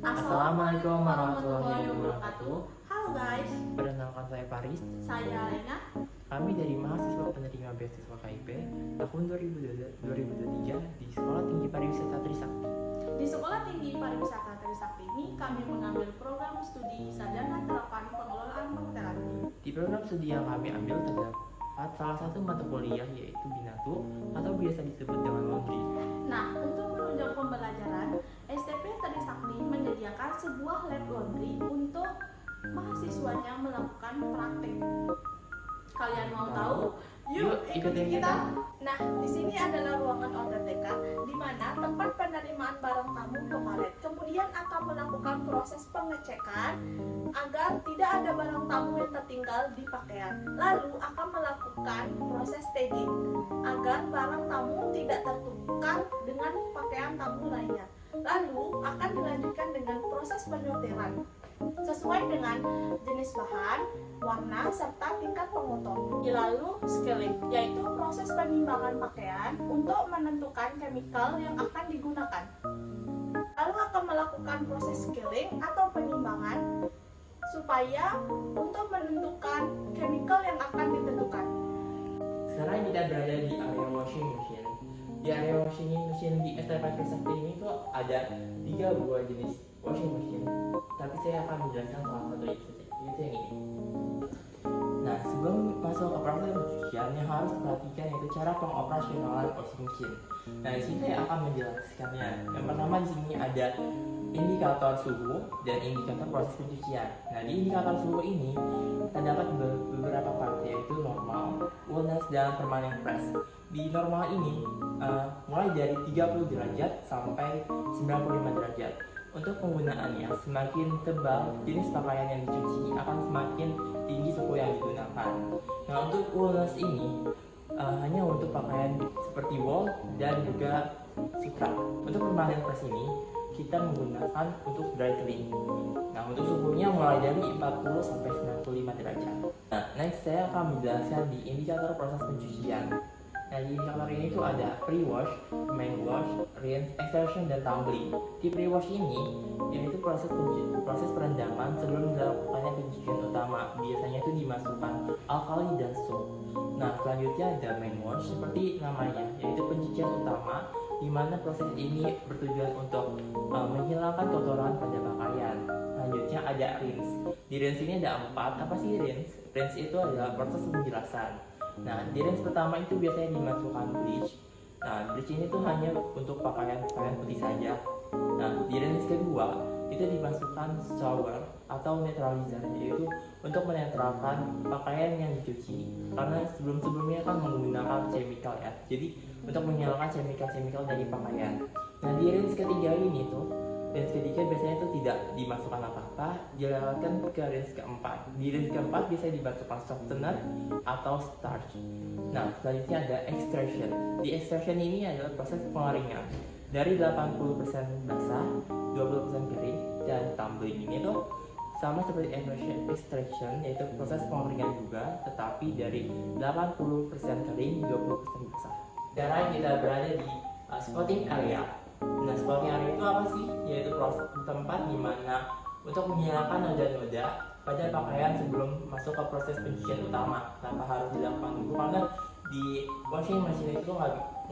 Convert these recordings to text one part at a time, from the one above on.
Assalamualaikum warahmatullahi wabarakatuh. Halo guys, Perkenalkan saya Paris. saya Lena. Kami dari mahasiswa penerima beasiswa KIP tahun 2023 di Sekolah Tinggi Pariwisata Trisakti. Di Sekolah Tinggi Pariwisata Trisakti ini kami mengambil program studi sarjana terapan pengelolaan perhotelan. Di program studi yang kami ambil terdapat salah satu mata kuliah yaitu Binatu atau biasa disebut dengan laundry. Nah, untuk menunjang pembelajaran, STP Trisakti menyediakan sebuah lab laundry untuk mahasiswanya melakukan praktik. Kalian mau tahu? Yuk ikuti kita. Nah, di sini adalah ruangan OTTK di mana tempat penerimaan barang tamu ke palet. Kemudian akan melakukan proses pengecekan agar tidak ada barang tamu yang tertinggal di pakaian. Lalu akan melakukan proses tagging agar barang tamu tidak tertukar dengan pakaian tamu lainnya. Lalu akan dilanjutkan dengan proses penyortiran sesuai dengan jenis bahan, warna, serta tingkat pengotor. Lalu scaling, yaitu proses penimbangan pakaian untuk menentukan chemical yang akan digunakan. Lalu akan melakukan proses scaling atau penimbangan supaya untuk menentukan chemical yang akan ditentukan. Sekarang kita berada di area washing machine. Di area washing machine di STP Trisakti ini tuh ada 3 buah jenis washing machine. Tapi saya akan menjelaskan salah satu itu yang ini. Nah, sebelum masuk ke proses pencucian yang harus diperhatikan yaitu cara pengoperasionalan washing machine. Nah, di sini saya akan menjelaskannya. Yang pertama di sini ada indikator suhu dan indikator proses pencucian. Nah, di indikator suhu ini terdapat beberapa part yaitu normal, wellness, dan permanent press. Di normal ini mulai dari 30 derajat sampai 95 derajat. Untuk penggunaannya, semakin tebal jenis pakaian yang dicuci akan semakin tinggi suhu yang digunakan. Nah, untuk wellness ini hanya untuk pakaian seperti wool dan juga sutra. Untuk permanent press ini kita menggunakan untuk dry clean. Nah, untuk suhunya mulai dari 40 sampai 95 derajat. Nah, next saya akan menjelaskan di indikator proses pencucian. Nah, di indikator ini tuh ada pre-wash, main wash, rinse, extraction, dan tumbling. Di pre-wash ini yaitu proses perendaman sebelum dilakukannya pencucian utama. Biasanya itu dimasukkan alkali dan soap. Nah, selanjutnya ada main wash seperti namanya, yaitu pencucian utama di mana proses ini bertujuan untuk menghilangkan kotoran pada pakaian. Selanjutnya ada rinse. Di rinse ini ada 4. Apa sih rinse? Rinse itu adalah proses penjelasan. Nah, di rinse pertama itu biasanya dimasukkan bleach. Nah, bleach ini tuh hanya untuk pakaian putih saja. Nah, di rinse kedua itu dimasukkan shower atau neutralizer, yaitu untuk menetralkan pakaian yang dicuci. Karena sebelumnya kan menggunakan chemical ya. Jadi untuk menghilangkan chemical dari pakaian. Nah, di rinse ketiga ini tuh biasanya itu tidak dimasukkan apa-apa, dilewatkan ke rinse keempat. Di rinse keempat bisa dimasukkan softener atau starch. Nah, selanjutnya ada extraction. Di extraction ini adalah proses pengeringan dari 80% basah, 20% kering, dan tumbling ini tuh sama seperti extraction, yaitu proses pengeringan juga, tetapi dari 80% kering, 20% basah. Sekarang kita berada di spotting area. Nah, spotting area itu apa sih? Yaitu tempat di mana untuk menghilangkan noda-noda pada pakaian sebelum masuk ke proses pencucian utama. Kenapa harus dilakukan dulu? Karena di washing machine itu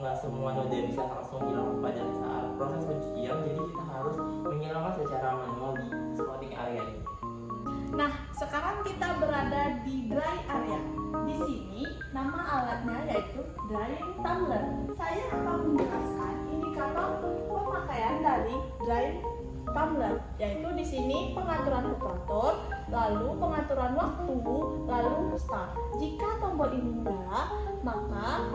nggak semua noda bisa langsung hilang pada saat proses pencucian. Jadi kita harus menghilangkan secara manual di spotting area ini. Nah, sekarang kita berada di dry area. Di sini nama alatnya yaitu drying tumbler. Saya akan menjelaskan indikator pemakaian dari drying tumbler, yaitu di sini pengaturan temperatur, lalu pengaturan waktu, lalu start. Jika tombol ini menyala, maka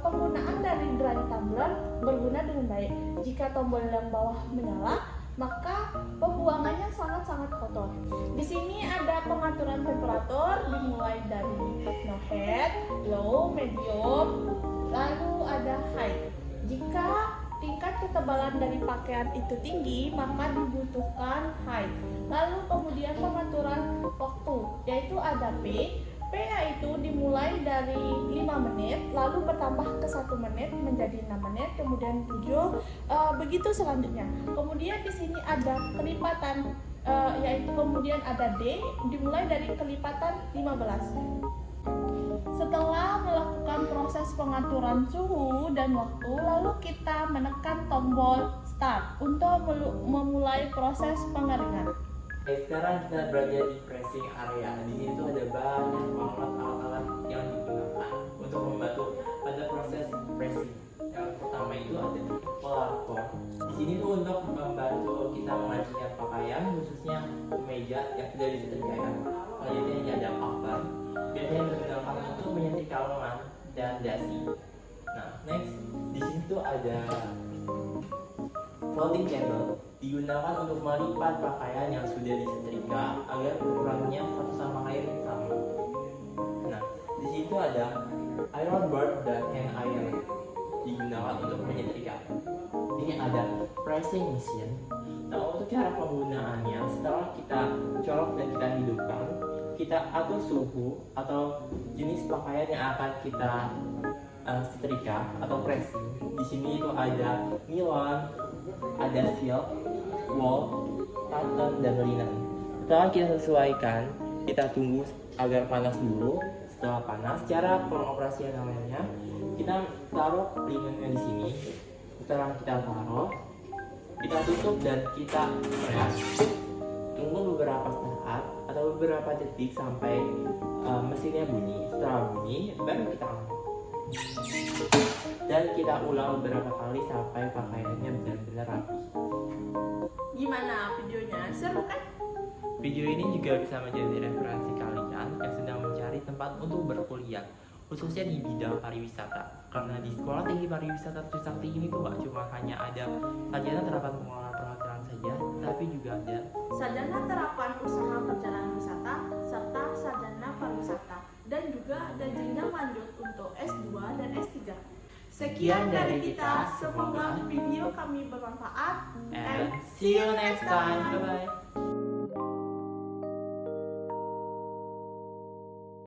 penggunaan dari drying tumbler berguna dengan baik. Jika tombol yang bawah menyala, maka pembuangannya sangat-sangat kotor. Di sini ada pengaturan temperatur dimulai dari no head, low, medium, lalu ada high. Jika tingkat ketebalan dari pakaian itu tinggi, maka dibutuhkan high. Lalu kemudian pengaturan waktu, yaitu ada P, P-nya itu dimulai dari 5 menit, lalu bertambah ke 1 menit menjadi 6 menit, kemudian 7, begitu selanjutnya. Kemudian di sini ada kelipatan, yaitu kemudian ada D, dimulai dari kelipatan 15. Setelah melakukan proses pengaturan suhu dan waktu, lalu kita menekan tombol start untuk memulai proses pengeringan. Sekarang kita belajar di pressing area. Di sini tuh ada banyak banget alat-alat yang digunakan untuk membantu pada proses pressing. Yang pertama itu ada polar form. Di sini tuh untuk membantu kita mengajikan pakaian, khususnya kemeja yang sudah disetrikakan. Selanjutnya ini ada oven. Biasanya digunakan untuk menyetrika lengan dan dasi. Nah, next di sini tuh ada folding cable, digunakan untuk melipat pakaian yang sudah disetrika agar ukurannya satu sama lain sama. Nah, di situ ada iron board dan hand iron, digunakan untuk menyetrika. Ini ada pressing machine. Nah, untuk cara penggunaannya, setelah kita colok dan kita hidupkan, kita atur suhu atau jenis pakaian yang akan kita setrika atau pressing. Di sini itu ada nilon, ada silk, wool, cotton, dan linen. Setelah kita sesuaikan, kita tunggu agar panas dulu. Setelah panas, cara pengoperasian lainnya, kita taruh linennya di sini. Setelah kita taruh, kita tutup dan kita press. Tunggu beberapa saat atau beberapa detik sampai mesinnya bunyi. Setelah bunyi, baru kita angkat. Dan kita ulang beberapa kali sampai pakaiannya benar-benar rapi. Gimana videonya? Seru kan? Video ini juga bisa menjadi referensi kalian yang sedang mencari tempat untuk berkuliah, khususnya di bidang pariwisata. Karena di Sekolah Tinggi Pariwisata Trisakti ini tuh gak cuma hanya ada sarjana terapan pengelolaan perhotelan saja, tapi juga ada sarjana terapan usaha perjalanan wisata serta sarjana pariwisata, dan juga ada jenjang lanjut untuk S2 dan S3. Sekian dari kita, semoga video kami bermanfaat and see you next time. Bye bye.